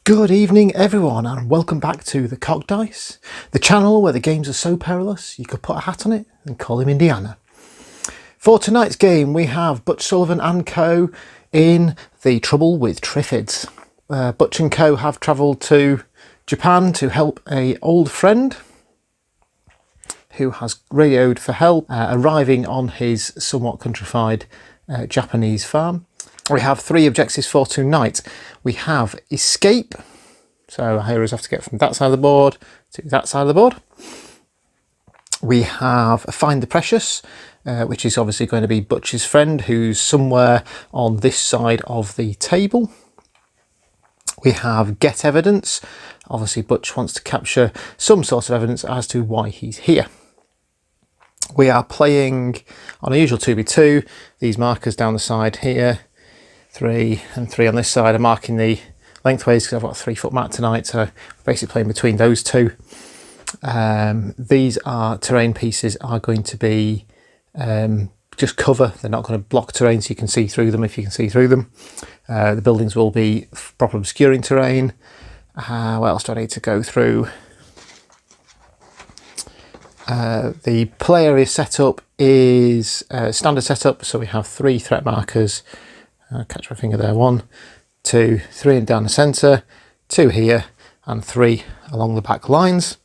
Good evening everyone, and welcome back to the Cock Dice, the channel where the games are so perilous you could put a hat on it and call him Indiana. For tonight's game we have Butch, Sullivan and co in the Trouble with Triffids. Butch and co have travelled to Japan to help an old friend who has radioed for help, arriving on his somewhat countrified Japanese farm. We have three objectives for tonight. We have escape, so heroes have to get from that side of the board to that side of the board. We have find the precious, which is obviously going to be Butch's friend who's somewhere on this side of the table. We have get evidence. Obviously Butch wants to capture some sort of evidence as to why he's here. We are playing on a usual 2v2. These markers down the side here, 3 and 3 on this side, are marking the lengthways because I've got a 3-foot mat tonight, so basically playing between those two. These are terrain pieces are going to be just cover. They're not going to block terrain, so you can see through them if you can see through them. The buildings will be proper obscuring terrain. What else do I need to go through? The play area setup is standard setup, so we have 3 threat markers. Catch my finger there, 1, 2, 3 and down the centre, 2 here and 3 along the back lines.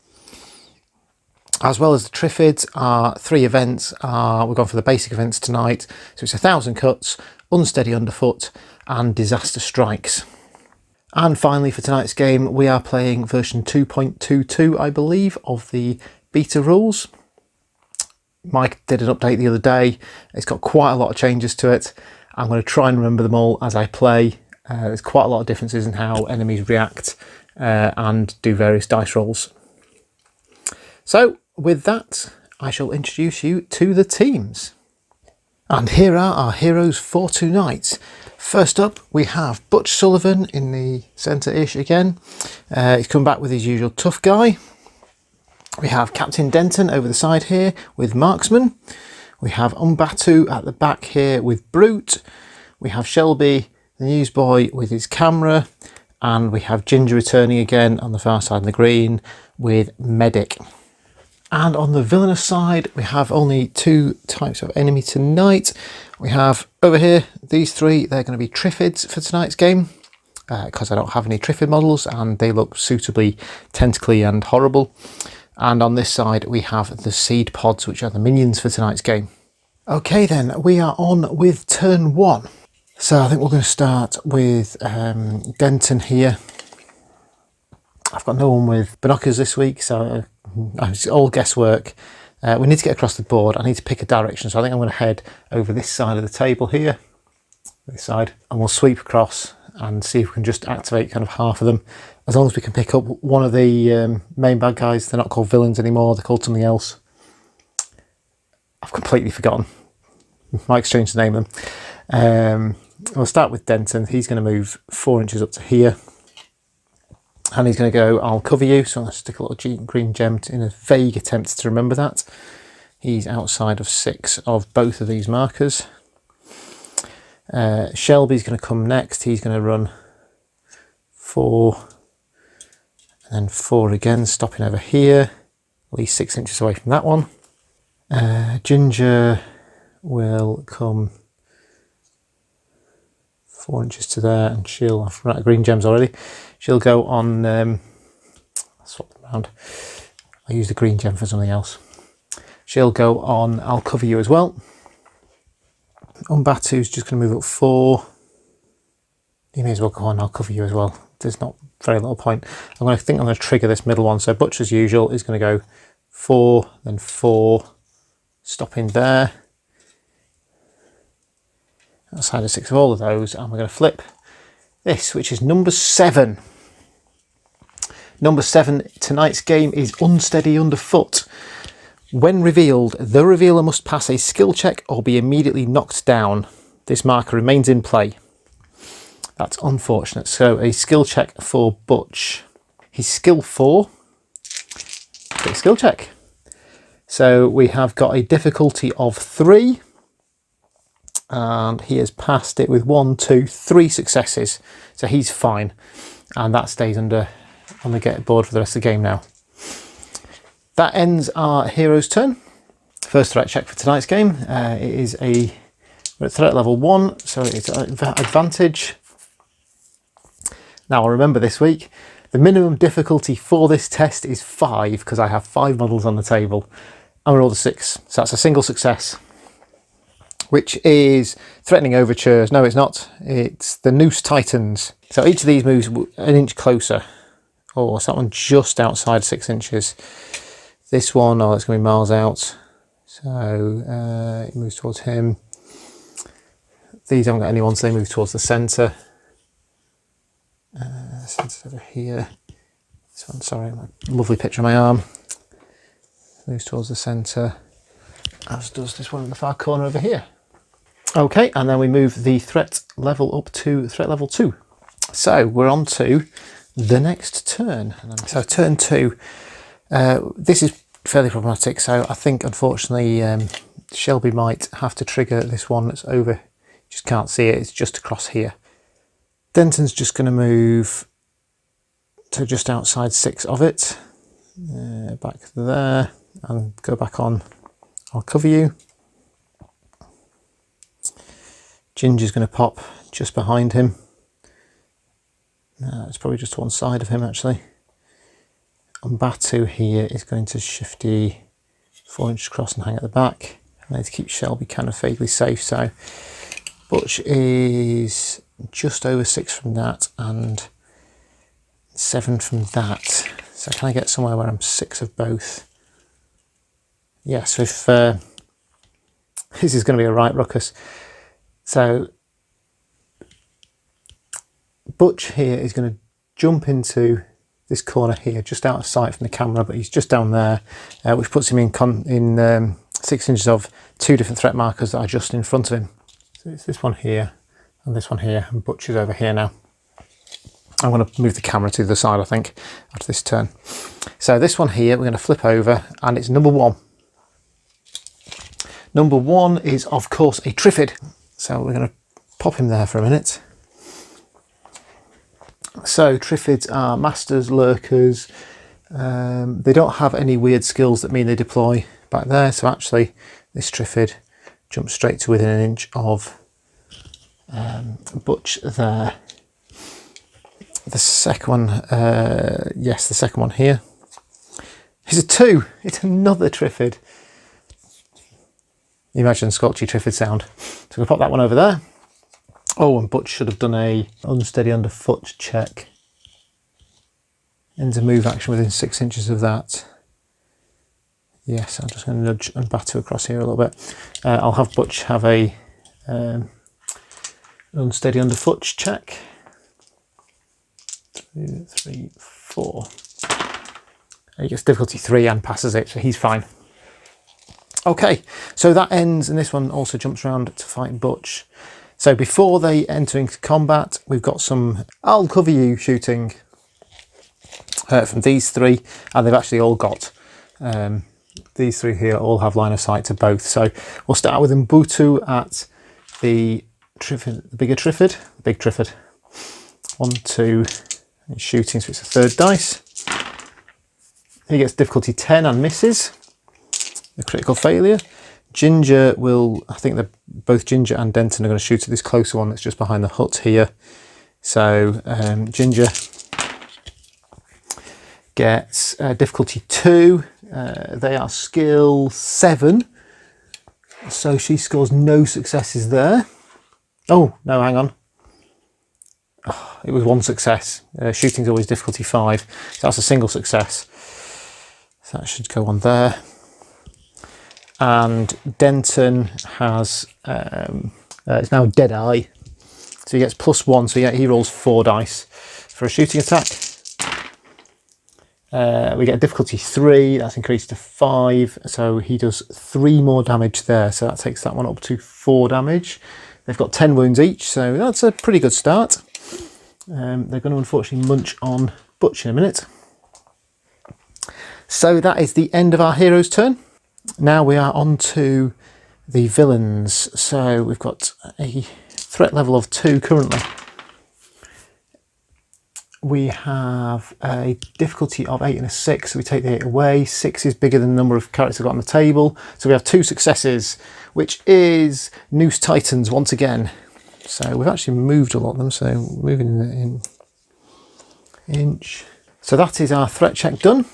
As well as the Triffids, our 3 events are, we've gone for the basic events tonight, so it's 1,000 cuts, unsteady underfoot and disaster strikes. And finally for tonight's game we are playing version 2.22 I believe of the beta rules. Mike did an update the other day. It's got quite a lot of changes to it. I'm going to try and remember them all as I play. There's quite a lot of differences in how enemies react and do various dice rolls. So with that, I shall introduce you to the teams. And here are our heroes for tonight. First up, we have Butch Sullivan in the centre-ish again. He's come back with his usual tough guy. We have Captain Denton over the side here with Marksman. We have Umbatu at the back here with Brute. We have Shelby, the newsboy, with his camera. And we have Ginger returning again on the far side of the green with Medic. And on the villainous side, we have only 2 types of enemy tonight. We have over here, these 3, they're going to be Triffids for tonight's game. Because I don't have any Triffid models and they look suitably tentacly and horrible. And on this side we have the seed pods, which are the minions for tonight's game. Okay then, we are on with turn 1. So I think we're going to start with Denton here. I've got no one with binoculars this week, so it's all guesswork. We need to get across the board. I need to pick a direction, so I think I'm going to head over this side of the table here. This side. And we'll sweep across and see if we can just activate kind of half of them. As long as we can pick up one of the main bad guys. They're not called villains anymore, they're called something else. I've completely forgotten. Might exchange the name of them. We'll start with Denton. He's going to move 4 inches up to here. And he's going to go, I'll cover you. So I'll stick a little green gem in a vague attempt to remember that. He's outside of 6 of both of these markers. Shelby's going to come next. He's going to run 4 and then 4 again, stopping over here, at least 6 inches away from that one. Ginger will come 4 inches to there, and she'll, I've run out of green gems already, she'll go on, I'll swap them around, I'll use the green gem for something else. She'll go on, I'll cover you as well. Umbatu's just going to move up 4. You may as well go on, I'll cover you as well. There's not very little point. I'm going to trigger this middle one. So Butch, as usual, is going to go 4, then 4, stopping there. Outside of 6 of all of those, and we're going to flip this, which is number 7. Number 7, tonight's game is Unsteady Underfoot. When revealed, the revealer must pass a skill check or be immediately knocked down. This marker remains in play. That's unfortunate. So a skill check for Butch. He's skill 4. Big skill check. So we have got a difficulty of 3. And he has passed it with 1, 2, 3 successes. So he's fine. and that stays under on the get board for the rest of the game now. That ends our hero's turn. First threat check for tonight's game. We're at threat level 1, so it's advantage. Now, I remember this week, the minimum difficulty for this test is 5, because I have 5 models on the table, and we rolled a 6, so that's a single success, which is threatening overtures. No, it's not. It's the Noose Titans. So each of these moves an inch closer. Oh, so that one just outside 6 inches. This one, oh, it's going to be miles out. So it moves towards him. These haven't got anyone, so they move towards the centre. Centre's over here. This one, sorry, my lovely picture of my arm. Moves towards the centre, as does this one in the far corner over here. Okay, and then we move the threat level up to threat level 2. So we're on to the next turn. So turn 2. This is fairly problematic, so I think unfortunately Shelby might have to trigger this one that's over. Just can't see it, it's just across here. Denton's just going to move to just outside 6 of it, back there, and go back on. I'll cover you. Ginger's going to pop just behind him. It's probably just one side of him actually. And Batu here is going to shifty 4 inches across and hang at the back. I need to keep Shelby kind of vaguely safe, so Butch is just over 6 from that and 7 from that. So can I get somewhere where I'm 6 of both? Yeah, so if this is going to be a right ruckus. So Butch here is going to jump into this corner here, just out of sight from the camera, but he's just down there, which puts him in 6 inches of 2 different threat markers that are just in front of him. So it's this one here and this one here, and Butch is over here now. I'm going to move the camera to the side, I think, after this turn. So this one here, we're going to flip over, and it's number 1. Number 1 is, of course, a Triffid. So we're going to pop him there for a minute. So Triffids are masters, lurkers. They don't have any weird skills that mean they deploy back there. So actually, this Triffid jumps straight to within an inch of Butch there. The second one, yes, the second one here. It's a 2. It's another Triffid. Imagine Sculpty Triffid sound. So we'll pop that one over there. Oh, and Butch should have done a unsteady underfoot check. Ends a move action within 6 inches of that. Yes, I'm just going to nudge and Batu across here a little bit. I'll have Butch have a unsteady underfoot check. 2, 3, 4. He gets difficulty 3 and passes it, so he's fine. Okay, so that ends, and this one also jumps around to fight Butch. So before they enter into combat, we've got some I'll cover you shooting from these 3, and they've actually all got these 3 here all have line of sight to both. So we'll start with Mbutu at the Triffid, the bigger Triffid, the big Triffid. 1, 2, he's shooting, so it's a 3rd dice. He gets difficulty 10 and misses. A critical failure. Ginger will, I think both Ginger and Denton are going to shoot at this closer one that's just behind the hut here. So Ginger gets difficulty 2. They are skill 7. So she scores no successes there. Oh, no, hang on. Oh, it was 1 success. Shooting's always difficulty 5. So that's a single success. So that should go on there. And Denton has, it's now Dead Eye. So he gets +1, so he rolls 4 dice for a shooting attack. We get difficulty 3, that's increased to 5, so he does 3 more damage there, so that takes that one up to 4 damage. They've got 10 wounds each, so that's a pretty good start. They're going to unfortunately munch on Butch in a minute. So that is the end of our hero's turn. Now we are on to the villains. So we've got a threat level of 2 currently. we have a difficulty of 8 and a 6, so we take the 8 away. 6 is bigger than the number of characters I've got on the table, so we have 2 successes, which is Noose Titans once again. So we've actually moved a lot of them, so moving in inch. So that is our threat check done.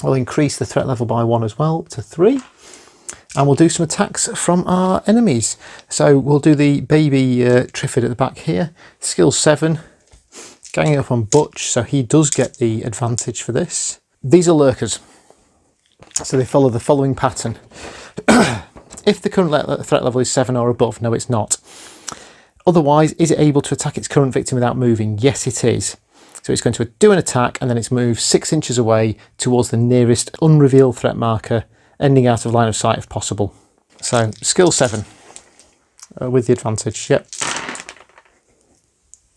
We'll increase the threat level by 1 as well to 3. And we'll do some attacks from our enemies. So we'll do the baby Triffid at the back here. Skill 7, ganging up on Butch, so he does get the advantage for this. These are lurkers, so they follow the following pattern. If the current threat level is 7 or above, no it's not. Otherwise, is it able to attack its current victim without moving? Yes it is. So it's going to do an attack and then it's moved 6 inches away towards the nearest unrevealed threat marker, ending out of line of sight if possible. So skill 7 with the advantage. Yep.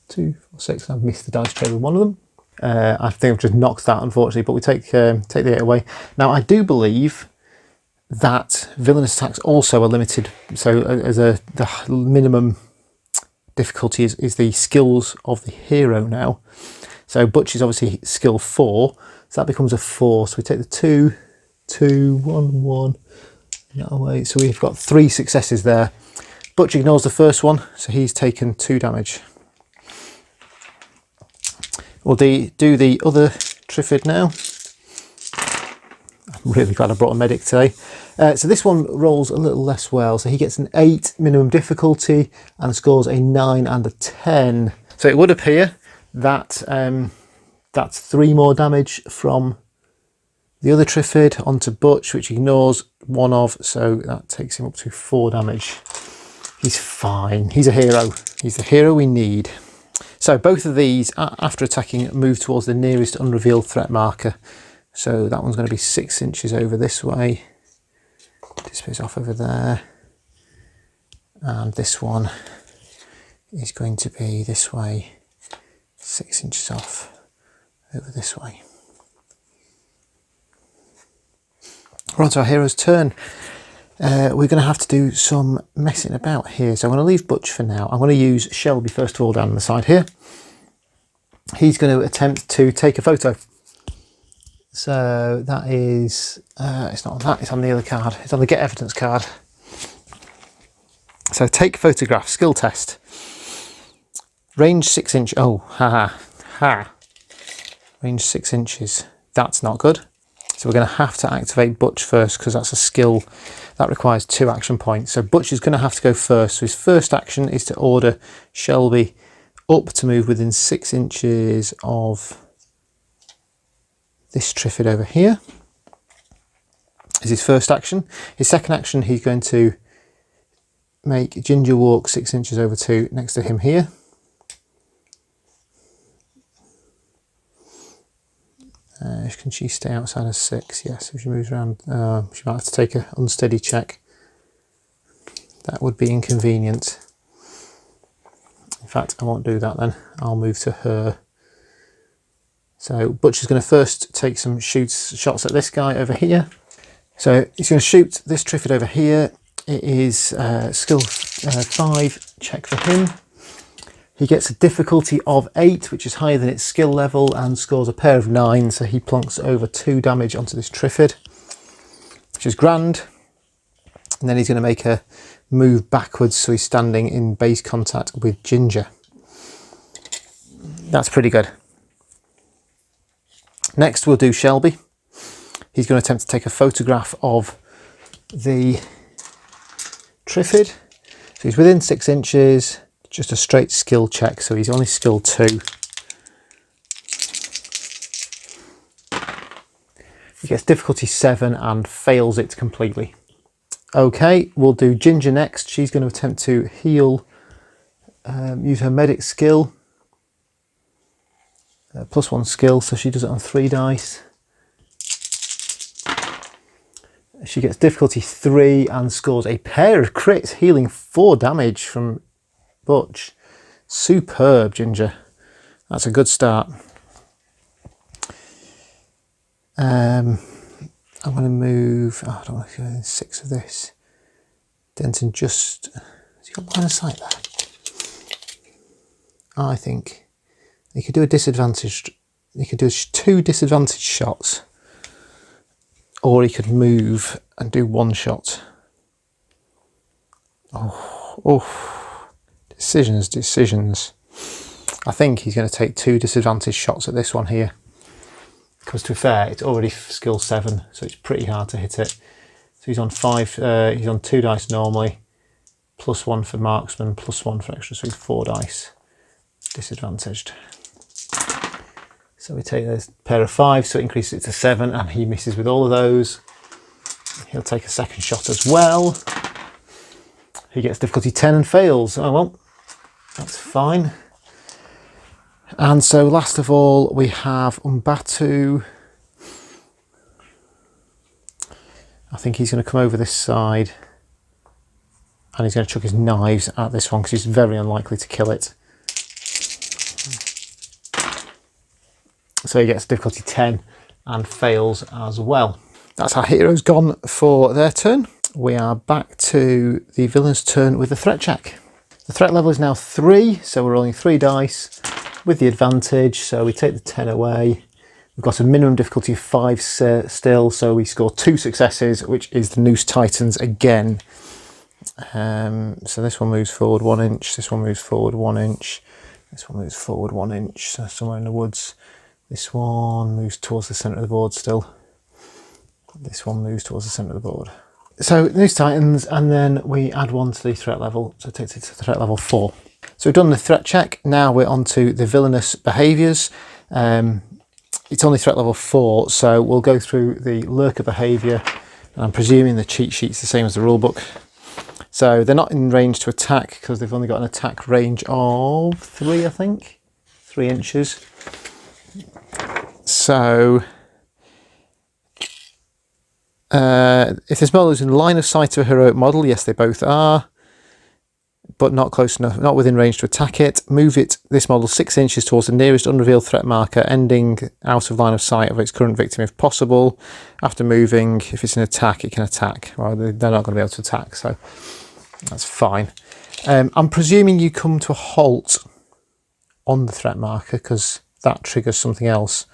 2, 4, 6. I've missed the dice tray with one of them. I think I've just knocked that unfortunately, but we take the 8 away. Now I do believe that villainous attacks also are limited. So as the minimum difficulty is the skills of the hero now. So Butch is obviously skill 4, so that becomes a 4. So we take the 2, 2, 1, 1, that away. So we've got 3 successes there. Butch ignores the first one, so he's taken 2 damage. We'll do the other Triffid now. I'm really glad I brought a medic today. So this one rolls a little less well. So he gets an 8 minimum difficulty and scores a 9 and a 10. So it would appear that that's 3 more damage from the other Triffid onto Butch, which ignores one of, so that takes him up to 4 damage. He's fine. He's a hero. He's the hero we need. So both of these, after attacking, move towards the nearest unrevealed threat marker. So that one's going to be 6 inches over this way. Disappears off over there. And this one is going to be this way, 6 inches off over this way. We're on to our hero's turn. We're going to have to do some messing about here. So I'm going to leave Butch for now. I'm going to use Shelby first of all down on the side here. He's going to attempt to take a photo. So that is, it's not on that, it's on the other card. It's on the get evidence card. So take photograph, skill test. Range 6 inch, oh, ha. Range 6 inches, that's not good. So we're going to have to activate Butch first because that's a skill that requires 2 action points. So Butch is going to have to go first. So his first action is to order Shelby up to move within 6 inches of this Triffid over here. Is his first action. His second action, he's going to make Ginger walk 6 inches over to next to him here. Can she stay outside of 6? Yes, if she moves around, she might have to take an unsteady check. That would be inconvenient. In fact, I won't do that then. I'll move to her. So Butch is going to first take some shots at this guy over here. So he's going to shoot this Triffid over here. It is skill 5 check for him. He gets a difficulty of 8, which is higher than its skill level, and scores a pair of 9, so he plonks over 2 damage onto this Triffid, which is grand. And then he's going to make a move backwards, so he's standing in base contact with Ginger. That's pretty good. Next we'll do Shelby. He's going to attempt to take a photograph of the Triffid. So he's within 6 inches. Just a straight skill check, so he's only skill 2. He gets difficulty 7 and fails it completely. Okay, we'll do Ginger next. She's going to attempt to heal, use her medic skill. +1 skill, so she does it on 3 dice. She gets difficulty 3 and scores a pair of crits, healing 4 damage from Butch. Superb, Ginger. That's a good start. I'm going to move. Oh, I don't want to go in 6 of this. Denton just. Has he got line of sight there? I think He could do a disadvantaged. He could do 2 disadvantaged shots, or he could move and do 1 shot. Oh, decisions. I think he's going to take 2 disadvantaged shots at this one here. Because to be fair, it's already skill 7, so it's pretty hard to hit it. So he's on 5. He's on 2 dice normally, +1 for marksman, +1 for extra, so he's 4 dice disadvantaged. So we take this pair of 5, so it increases it to 7, and he misses with all of those. He'll take a second shot as well. He gets difficulty 10 and fails. Oh well, that's fine. And so last of all, we have Umbatu. I think he's going to come over this side, and he's going to chuck his knives at this one because he's very unlikely to kill it. So he gets difficulty 10 and fails as well. That's how Hiro's gone for their turn. We are back to the villain's turn with the threat check. The threat level is now 3, so we're rolling 3 dice with the advantage. So we take the 10 away. We've got a minimum difficulty of 5 still, so we score 2 successes, which is the Noose Titans again. So this one moves forward 1 inch, this one moves forward 1 inch, this one moves forward 1 inch, so somewhere in the woods. This one moves towards the centre of the board still. This one moves towards the centre of the board. So Noose Titans, and then we add 1 to the threat level, so it takes it to threat level 4. So we've done the threat check, now we're on to the villainous behaviours. It's only threat level 4, so we'll go through the lurker behaviour. I'm presuming the cheat sheet's the same as the rulebook. So they're not in range to attack because they've only got an attack range of 3, I think. 3 inches. So if this model is in line of sight of a heroic model, yes, they both are, but not close enough, not within range to attack it. Move this model 6 inches towards the nearest unrevealed threat marker, ending out of line of sight of its current victim if possible. After moving, if it's an attack, it can attack. Well, they're not going to be able to attack, so that's fine. I'm presuming you come to a halt on the threat marker because that triggers something else.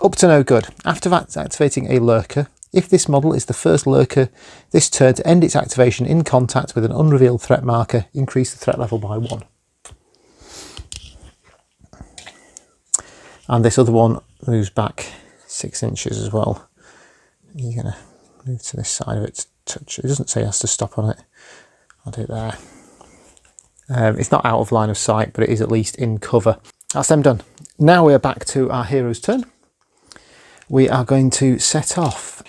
Up to no good. After activating a lurker, if this model is the first lurker this turn to end its activation in contact with an unrevealed threat marker, increase the threat level by 1. And this other one moves back 6 inches as well. You're going to move to this side of it to touch it. It doesn't say it has to stop on it. I'll do it there. It's not out of line of sight, but it is at least in cover. That's them done. Now we're back to our hero's turn. We are going to set off.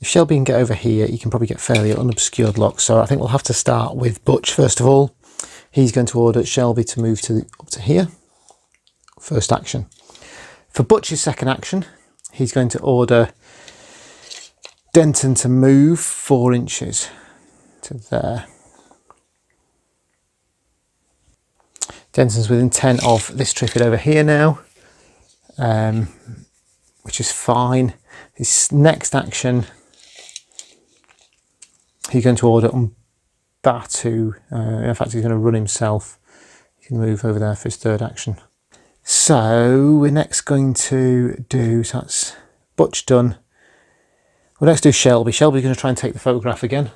If Shelby can get over here, you can probably get fairly unobscured locks. So I think we'll have to start with Butch first of all. He's going to order Shelby to move up to here. First action. For Butch's second action, he's going to order Denton to move 4 inches to there. Denton's within 10 of this Triffid over here now, which is fine. His next action, he's going to order Umbatu. In fact, he's going to run himself. He can move over there for his third action. So we're next going to do, so that's Butch done. We'll next do Shelby. Shelby's going to try and take the photograph again.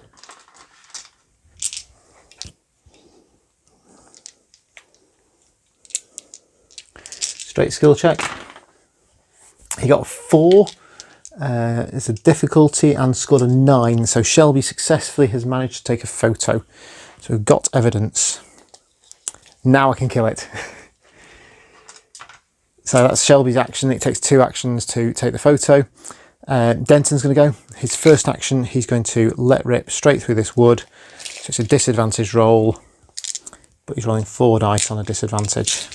Straight skill check. He got a 4. It's a difficulty and scored a 9. So Shelby successfully has managed to take a photo. So we've got evidence. Now I can kill it. So that's Shelby's action. It takes 2 actions to take the photo. Denton's going to go. His first action, he's going to let rip straight through this wood. So it's a disadvantage roll, but he's rolling 4 dice on a disadvantage.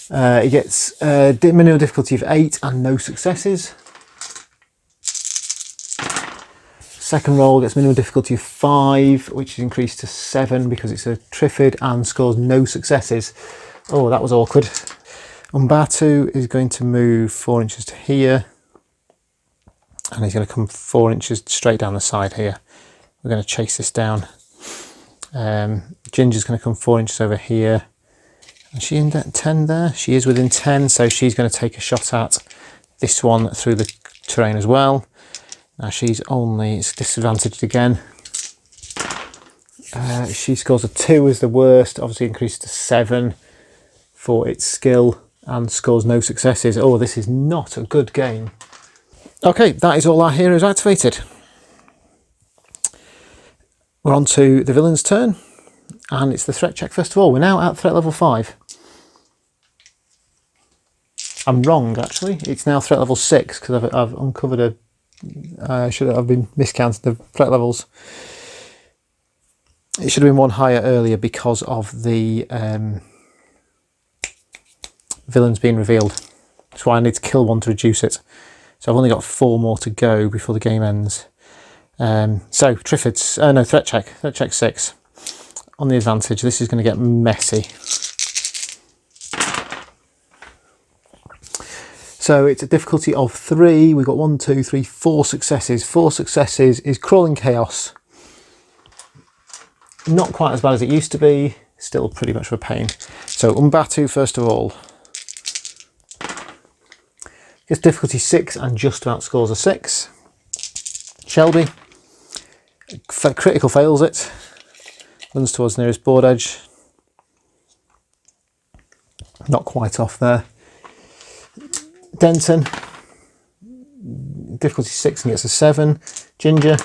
He gets minimum difficulty of 8 and no successes. Second roll gets minimum difficulty of 5, which is increased to 7 because it's a Triffid, and scores no successes. Oh, that was awkward. Umbatu is going to move 4 inches to here, and he's going to come 4 inches straight down the side here. We're going to chase this down. Ginger's going to come 4 inches over here. Is she in 10 there? She is within 10, so she's going to take a shot at this one through the terrain as well. Now she's only, it's disadvantaged again. She scores a 2 as the worst, obviously increased to 7 for its skill, and scores no successes. Oh, this is not a good game. Okay, that is all our heroes activated. We're on to the villain's turn, and it's the threat check first of all. We're now at threat level 5. I'm wrong, actually. It's now threat level 6 because I've uncovered a. I've been miscounting the threat levels. It should have been one higher earlier because of the villains being revealed. That's why I need to kill one to reduce it. So I've only got 4 more to go before the game ends. So Triffids, no, threat check 6. On the advantage, this is going to get messy. So it's a difficulty of 3. We've got 1, 2, 3, 4 successes. 4 successes is Crawling Chaos. Not quite as bad as it used to be. Still pretty much of a pain. So Umbatu first of all. Gets difficulty 6 and just about scores a 6. Shelby. Critical fails it. Runs towards the nearest board edge. Not quite off there. Denton. Difficulty 6 and gets a 7. Ginger.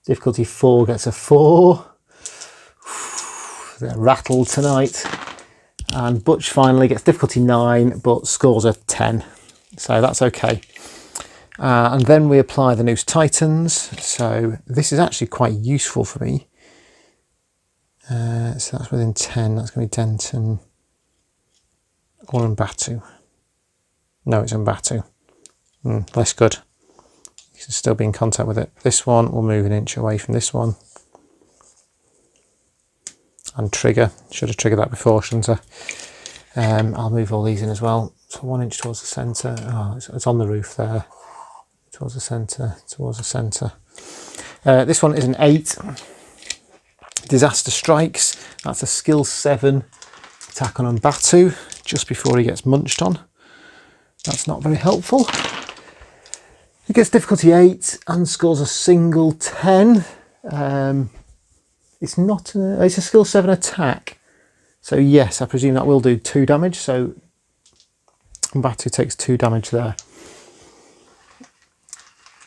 Difficulty 4 gets a 4. They're rattled tonight. And Butch finally gets difficulty 9 but scores a 10. So that's okay. And then we apply the Noose Titans. So this is actually quite useful for me. So that's within 10. That's going to be Denton or Umbatu. No, it's Umbatu. Less good. You can still be in contact with it. This one will move an inch away from this one. And trigger. Should have triggered that before, shouldn't I? I'll move all these in as well. So 1 inch towards the centre. Oh, it's on the roof there. Towards the centre, towards the centre. This one is an 8. Disaster Strikes. That's a skill 7 attack on Umbatu just before he gets munched on. That's not very helpful. He gets difficulty 8 and scores a single 10. It's not it's a skill 7 attack. So yes, I presume that will do 2 damage. So Umbatu takes 2 damage there.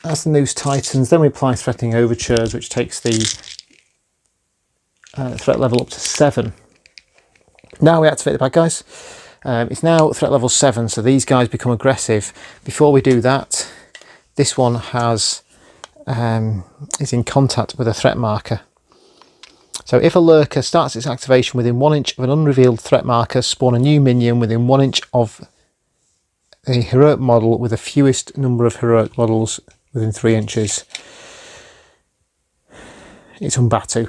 That's the Noose Titans. Then we apply Threatening Overtures, which takes the threat level up to 7. Now we activate the bad guys. It's now threat level 7, so these guys become aggressive. Before we do that, this one is in contact with a threat marker. So if a lurker starts its activation within 1 inch of an unrevealed threat marker, spawn a new minion within 1 inch of a heroic model with the fewest number of heroic models within 3 inches. It's Umbatu.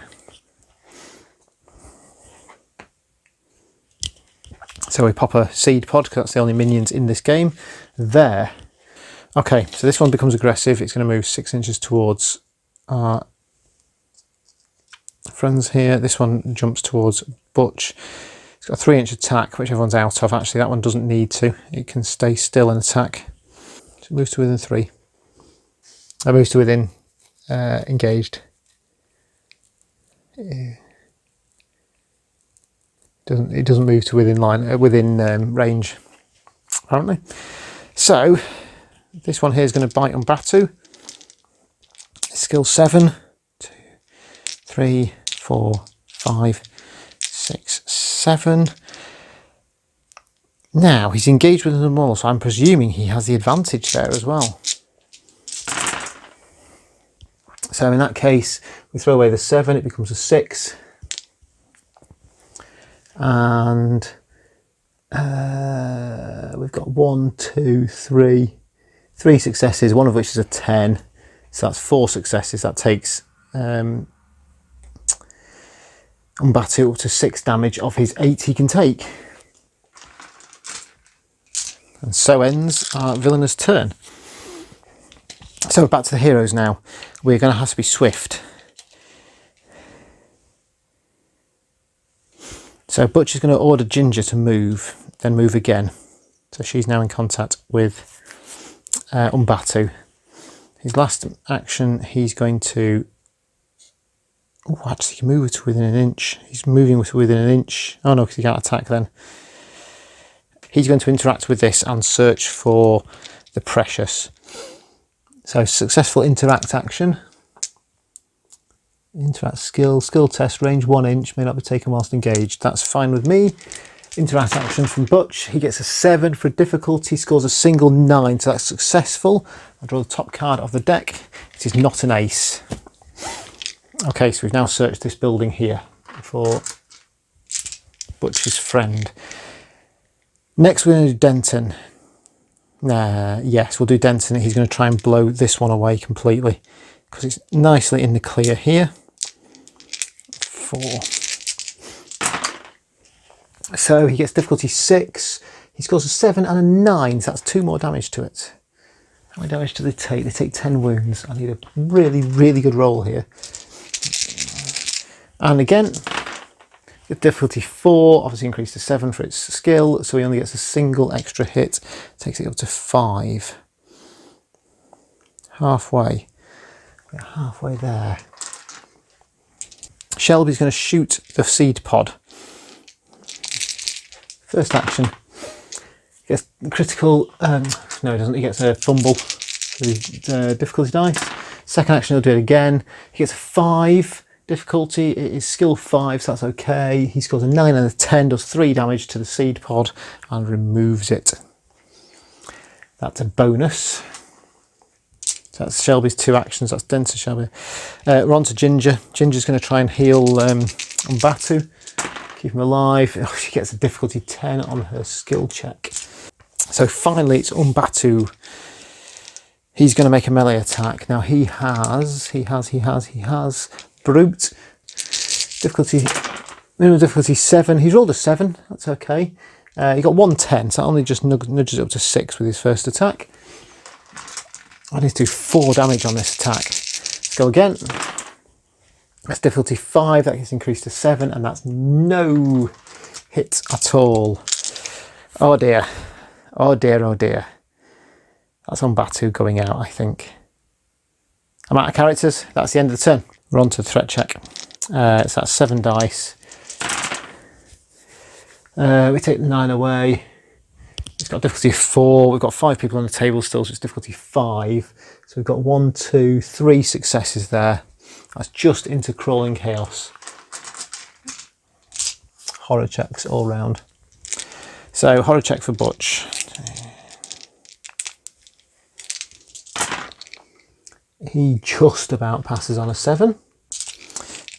So we pop a seed pod because that's the only minions in this game. There. Okay, so this one becomes aggressive. It's going to move 6 inches towards our friends here. This one jumps towards Butch. It's got a 3 inch attack, which everyone's out of. Actually, that one doesn't need to. It can stay still and attack. So it moves to within 3. It moves to within engaged. It doesn't move to within line, within range, apparently. So this one here is going to bite on Batu. Skill 7, 2, 3, 4, 5, 6, 7. Now he's engaged with them all, so I'm presuming he has the advantage there as well. So in that case, we throw away the 7, it becomes a 6. And we've got 1, 2, 3 successes, one of which is a 10. So that's 4 successes. That takes Umbatu up to 6 damage of his 8 he can take. And so ends our villainous turn. So back to the heroes now. We're going to have to be swift. So Butch is going to order Ginger to move, then move again. So she's now in contact with Umbatu. His last action, he's going to... Oh, actually, he can move to within an inch. He's moving within an inch. Oh no, because he can't attack then. He's going to interact with this and search for the precious. So successful interact action. Interact skill test, range 1 inch, may not be taken whilst engaged. That's fine with me. Interact action from Butch. He gets a 7 for difficulty, scores a single 9, so that's successful. I draw the top card of the deck. It is not an ace. Okay, so we've now searched this building here for Butch's friend. Next we're going to do Denton. Yes, we'll do Denton. He's going to try and blow this one away completely because it's nicely in the clear here. 4. So he gets difficulty 6. He scores a 7 and a 9, so that's 2 more damage to it. How many damage do they take? They take 10 wounds. I need a really, really good roll here. And again, with difficulty 4, obviously increased to 7 for its skill, so he only gets a single extra hit, takes it up to 5. Halfway. We're halfway there. Shelby's going to shoot the seed pod. First action. He gets critical, no he doesn't, he gets a fumble with his difficulty dice. Second action he'll do it again. He gets a 5. Difficulty, it is skill 5, so that's okay. He scores a 9 and a 10, does 3 damage to the seed pod and removes it. That's a bonus. So that's Shelby's 2 actions, that's Denton Shelby. We're on to Ginger. Ginger's going to try and heal Umbatu, keep him alive. Oh, she gets a difficulty 10 on her skill check. So finally it's Umbatu. He's going to make a melee attack. Now he has Brute, difficulty, minimum difficulty 7. He's rolled a 7, that's okay. He got 110, so that only just nudges it up to 6 with his first attack. I need to do 4 damage on this attack. Let's go again. That's difficulty 5, that gets increased to 7, and that's no hit at all. Oh dear, oh dear, oh dear. That's Umbatu going out, I think. I'm out of characters, that's the end of the turn. We're on to the threat check. So that's 7 dice. We take the 9 away. It's got difficulty 4. We've got 5 people on the table still, so it's difficulty 5. So we've got 1, 2, 3 successes there. That's just into crawling chaos. Horror checks all round. So horror check for Butch. He just about passes on a 7.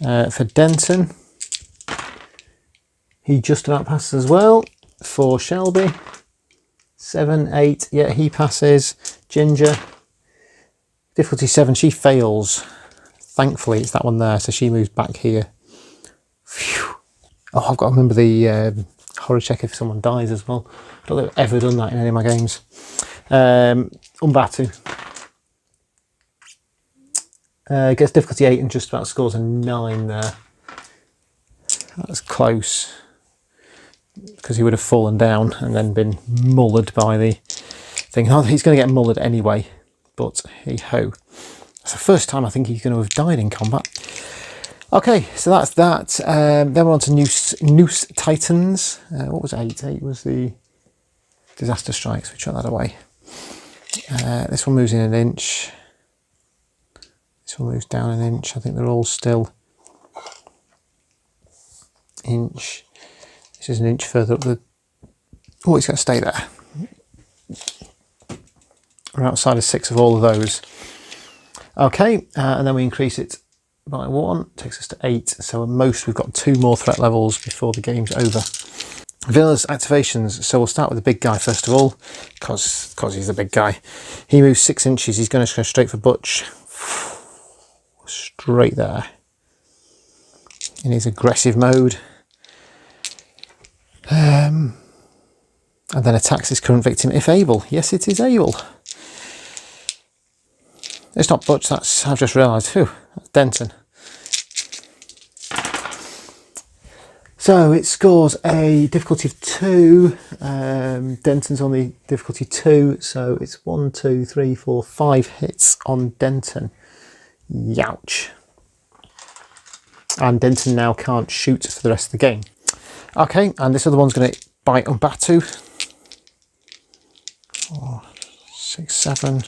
For Denton, he just about passes as well. For Shelby, 7, 8, yeah, he passes. Ginger, difficulty 7, she fails. Thankfully, it's that one there, so she moves back here. Phew. Oh, I've got to remember the horror check if someone dies as well. I don't think I've ever done that in any of my games. Umbatu. Gets difficulty 8 and just about scores a 9 there. That's close. Because he would have fallen down and then been mullered by the thing. Oh, he's going to get mullered anyway. But hey-ho. That's the first time I think he's going to have died in combat. Okay, so that's that. Then we're on to Noose Titans. What was 8? 8 was the Disaster Strikes. We chuck that away. This one moves in an inch. This one moves down an inch. I think they're all still inch. This is an inch further up the... Oh, it's going to stay there. We're outside of 6 of all of those. Okay, and then we increase it by 1. Takes us to 8. So at most we've got 2 more threat levels before the game's over. Villainous activations. So we'll start with the big guy first of all, because he's the big guy. He moves 6 inches. He's going to go straight for Butch. Straight there. In his aggressive mode. And then attacks his current victim if able. Yes, it is able. It's not Butch, that's, I've just realised. Whew, that's Denton. So it scores a difficulty of 2. Denton's on the difficulty 2, so it's 1, 2, 3, 4, 5 hits on Denton. Youch. And Denton now can't shoot for the rest of the game. Okay, and this other one's going to bite on Batu. 4, 6, 7.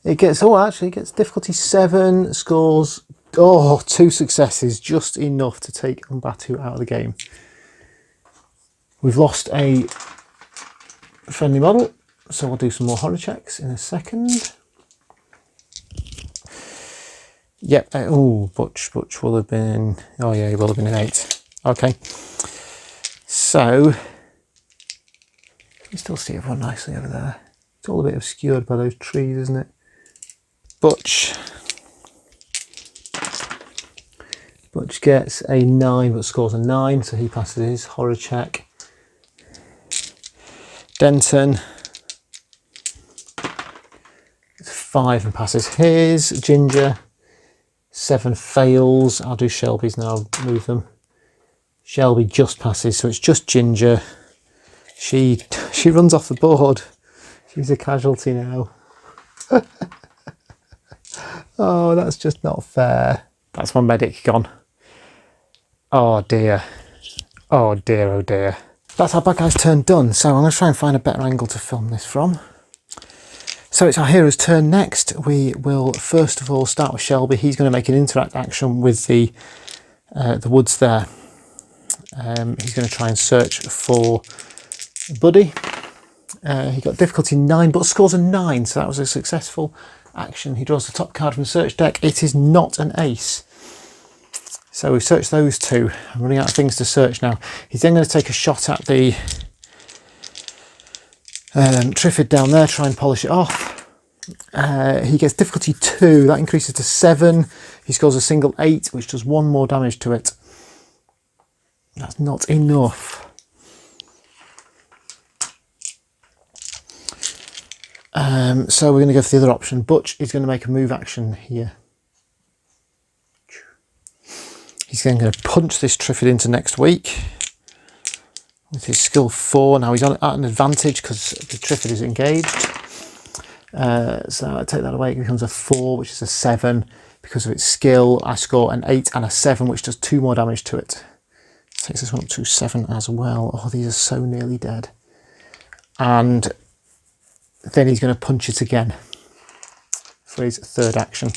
It gets, actually it gets difficulty 7, scores, 2 successes, just enough to take Umbatu out of the game. We've lost a friendly model, so we'll do some more horror checks in a second. Yep, Butch will have been, oh yeah, he will have been an 8. Okay, so, you still see everyone nicely over there. It's all a bit obscured by those trees, isn't it? Butch gets a 9 but scores a 9, so he passes his horror check. Denton gets 5 and passes his. Ginger, 7 fails. I'll do Shelby's now, move them. Shelby just passes, so it's just Ginger. She runs off the board. She's a casualty now. Oh, that's just not fair. That's my medic gone. Oh dear. Oh dear, oh dear. That's our bad guy's turn done. So I'm going to try and find a better angle to film this from. So it's our hero's turn next. We will first of all start with Shelby. He's going to make an interact action with the woods there. He's going to try and search for Buddy. He got difficulty 9 but scores a 9, so that was a successful action. He draws the top card from the search deck. It is not an ace. So we've searched those 2. I'm running out of things to search now. He's then going to take a shot at the Triffid down there, try and polish it off. He gets difficulty 2, that increases to 7. He scores a single 8, which does 1 more damage to it. That's not enough. So we're going to go for the other option. Butch is going to make a move action here. He's then going to punch this Triffid into next week with his skill 4. Now he's at an advantage because the Triffid is engaged. So I take that away, it becomes a 4, which is a 7. Because of its skill, I score an 8 and a 7, which does 2 more damage to it. Takes this one up to 7 as well. Oh, these are so nearly dead. And then he's going to punch it again for his third action.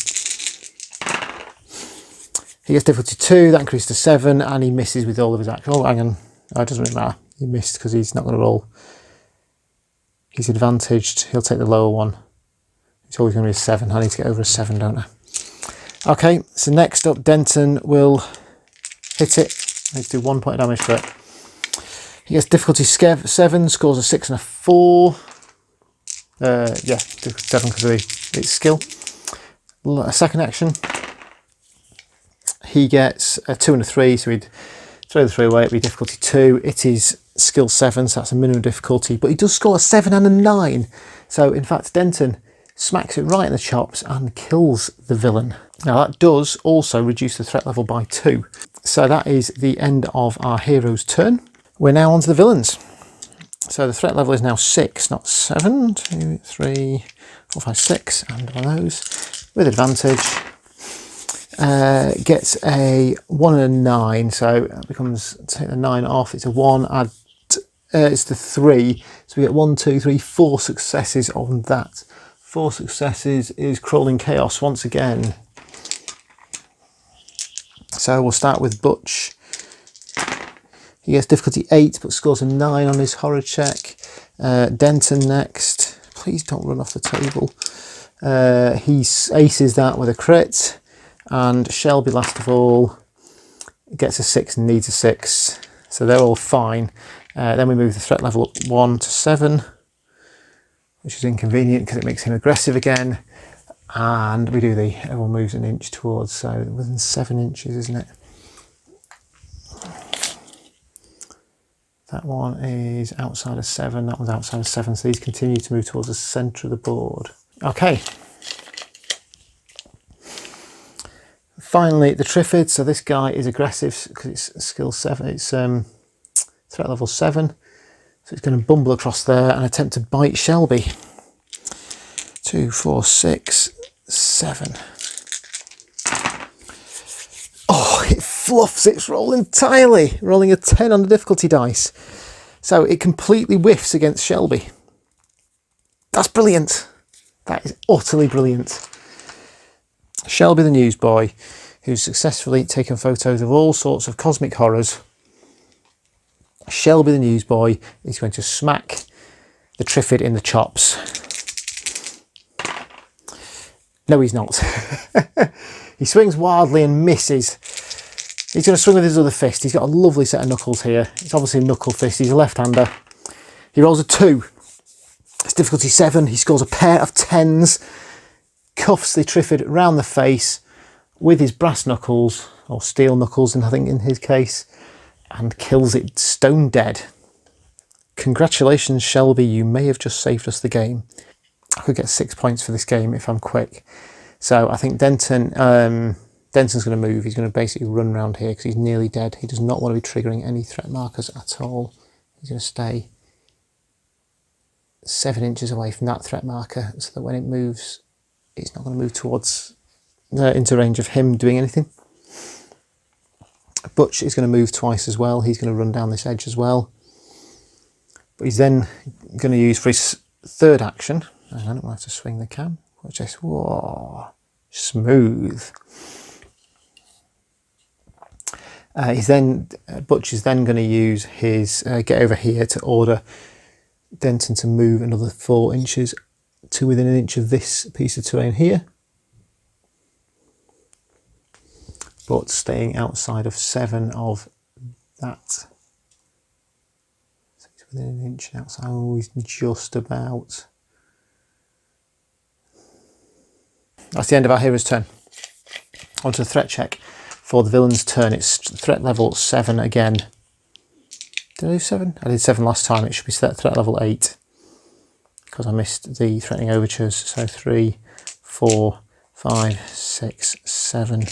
He gets difficulty 2, that increases to 7, and he misses with all of his actions. Oh, hang on. Oh, it doesn't really matter. He missed because he's not going to roll. He's advantaged. He'll take the lower one. It's always going to be a 7. I need to get over a 7, don't I? Okay, so next up, Denton will hit it. I need to do 1 point of damage for it. He gets difficulty 7, scores a 6 and a 4. Yeah, difficulty 7 because of its skill. A second action. He gets a 2 and a 3, so he'd throw the 3 away, it'd be difficulty 2. It is skill 7, so that's a minimum difficulty, but he does score a 7 and a 9. So in fact, Denton smacks it right in the chops and kills the villain. Now that does also reduce the threat level by 2. So that is the end of our hero's turn. We're now on to the villains. So the threat level is now 6, not 7. 2, 3, 4, 5, 6, and one of those with advantage. Gets a 1 and a 9, so it becomes, take the 9 off, it's a 1, add, it's the 3, so we get 1, 2, 3, 4 successes on that. 4 successes is Crawling Chaos once again. So we'll start with Butch. He gets difficulty 8 but scores a 9 on his horror check. Denton next. Please don't run off the table. He aces that with a crit. And Shelby, last of all, gets a 6 and needs a 6. So they're all fine. Then we move the threat level up 1 to 7, which is inconvenient because it makes him aggressive again. And we do everyone moves an inch towards, so within 7 inches, isn't it? That one is outside of 7, that one's outside of 7, so these continue to move towards the centre of the board. Okay. Finally, the Triffids. So this guy is aggressive because it's skill 7. It's threat level 7. So it's going to bumble across there and attempt to bite Shelby. 2, 4, 6, 7. Oh, it fluffs its roll entirely, rolling a 10 on the difficulty dice. So it completely whiffs against Shelby. That's brilliant. That is utterly brilliant. Shelby the newsboy, who's successfully taken photos of all sorts of cosmic horrors. Shelby the newsboy is going to smack the Triffid in the chops. No, he's not. He swings wildly and misses. He's going to swing with his other fist. He's got a lovely set of knuckles here. It's obviously a knuckle fist. He's a left-hander. He rolls a 2. It's difficulty 7. He scores a pair of 10s. Cuffs the Triffid round the face with his brass knuckles, or steel knuckles, I think in his case, and kills it stone dead. Congratulations, Shelby. You may have just saved us the game. I could get 6 points for this game if I'm quick. So I think Denton's going to move. He's going to basically run around here because he's nearly dead. He does not want to be triggering any threat markers at all. He's going to stay 7 inches away from that threat marker so that when it moves, it's not going to move towards into range of him doing anything. Butch is going to move twice as well. He's going to run down this edge as well. But he's then going to use for his third action. Hang on, I have to swing the cam. Watch this. Whoa, smooth. Butch is then going to use his get over here to order Denton to move another 4 inches to within an inch of this piece of terrain here, but staying outside of 7 of that. So he's within an inch outside. Oh, he's just about. That's the end of our hero's turn. On to the threat check for the villain's turn. It's threat level 7 again. Did I do 7? I did 7 last time. It should be threat level 8 because I missed the threatening overtures. So 3, 4, 5, 6, 7,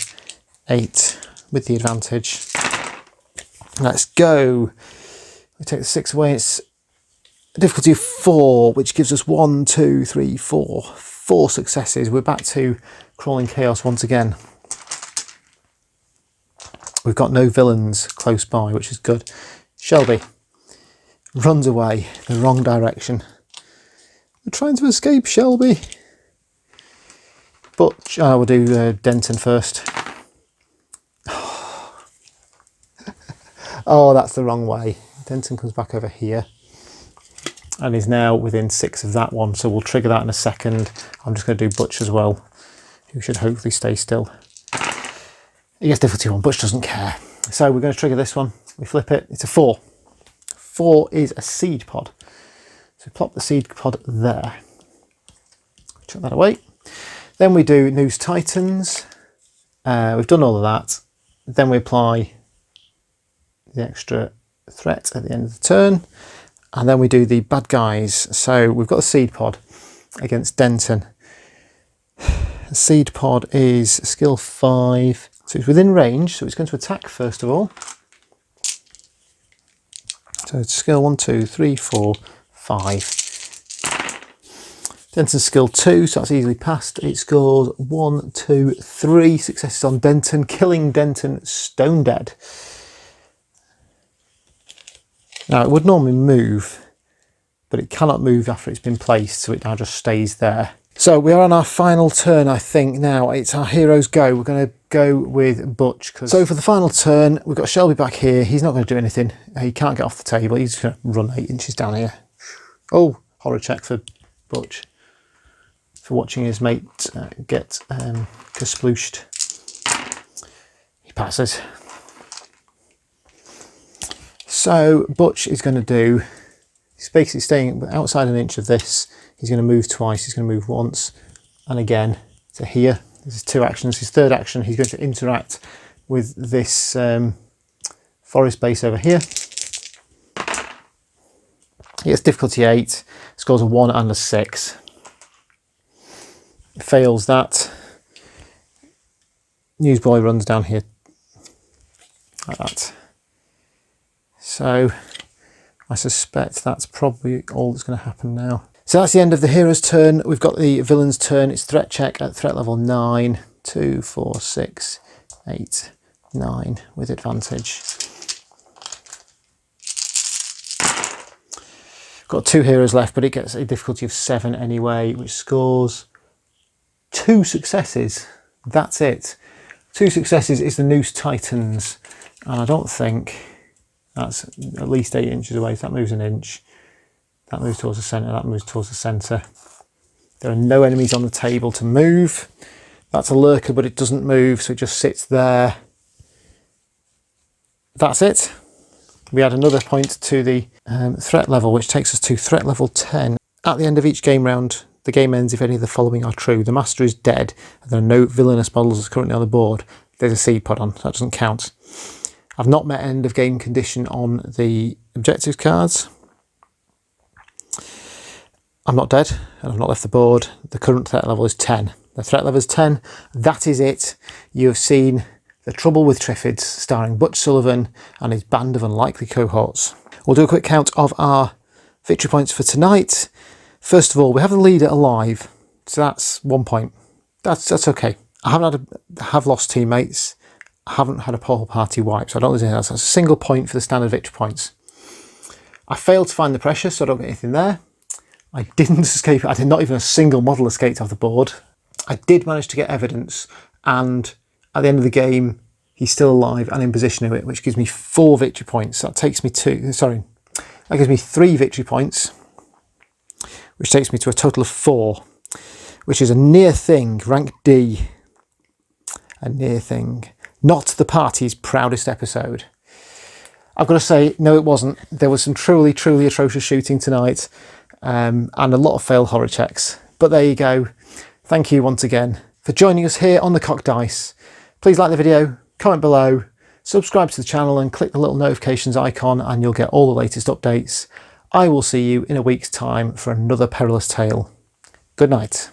8 with the advantage. Let's go. We take the 6 away. It's a difficulty of 4, which gives us 1, 2, 3, 4. 4 successes. We're back to crawling chaos once again. We've got no villains close by, which is good. Shelby runs away the wrong direction. We're trying to escape, Shelby. But we'll do Denton first. Oh, that's the wrong way. Denton comes back over here and is now within 6 of that one, so we'll trigger that in a second. I'm just going to do Butch as well, who should hopefully stay still. He gets difficulty 1. Butch doesn't care. So we're going to trigger this one. We flip it. It's a 4. 4 is a seed pod. So plop the seed pod there. Chuck that away. Then we do News Titans. We've done all of that. Then we apply the extra threat at the end of the turn. And then we do the bad guys. So we've got the seed pod against Denton. The seed pod is skill 5. So it's within range. So it's going to attack first of all. So it's skill 1, 2, 3, 4, 5. Denton's skill 2, so that's easily passed. It scores 1, 2, 3 successes on Denton, killing Denton stone dead. Now it would normally move, but it cannot move after it's been placed, so it now just stays there. So we are on our final turn, I think. Now it's our hero's go. We're going to go with Butch. So for the final turn, we've got Shelby back here. He's not going to do anything. He can't get off the table. He's just going to run 8 inches down here. Oh, horror check for Butch for watching his mate get kasplooshed. He passes. So Butch is going to do, he's basically staying outside an inch of this. He's going to move twice. He's going to move once and again to here. This is 2 actions. His third action, he's going to interact with this forest base over here. He gets difficulty 8, scores a 1 and a 6. Fails that. newsboy runs down here like that. So I suspect that's probably all that's going to happen now. So that's the end of the hero's turn. We've got the villain's turn. It's threat check at threat level 9. 2, 4, 6, 8, 9 with advantage. Got 2 heroes left, but it gets a difficulty of 7 anyway, which scores 2 successes. That's it. 2 successes is the Noose Titans. And I don't think that's at least 8 inches away. So that moves an inch. That moves towards the centre. That moves towards the centre. There are no enemies on the table to move. That's a lurker, but it doesn't move, so it just sits there. That's it. We add another point to the threat level, which takes us to threat level 10. At the end of each game round, the game ends if any of the following are true. The master is dead, and there are no villainous models currently on the board. There's a seed pod on, so that doesn't count. I've not met end of game condition on the objectives cards. I'm not dead, and I've not left the board. The current threat level is 10. The threat level is 10. That is it. You have seen The Trouble with Triffids, starring Butch Sullivan and his band of unlikely cohorts. We'll do a quick count of our victory points for tonight. First of all, we have the leader alive, so that's 1 point. That's okay. I have lost teammates. I haven't had a whole party wipe, so I don't lose anything else. That's a single point for the standard victory points. I failed to find the pressure, so I don't get anything there. I didn't escape. I did not even a single model escaped off the board. I did manage to get evidence, and at the end of the game, he's still alive and in position of it, which gives me 4 victory points. That takes me to, that gives me 3 victory points, which takes me to a total of 4, which is a near thing, rank D. A near thing. Not the party's proudest episode. I've got to say, no, it wasn't. There was some truly, truly atrocious shooting tonight, and a lot of failed horror checks. But there you go. Thank you once again for joining us here on the Cocked Dice. Please like the video, comment below, subscribe to the channel and click the little notifications icon and you'll get all the latest updates. I will see you in a week's time for another Perilous tale. Good night.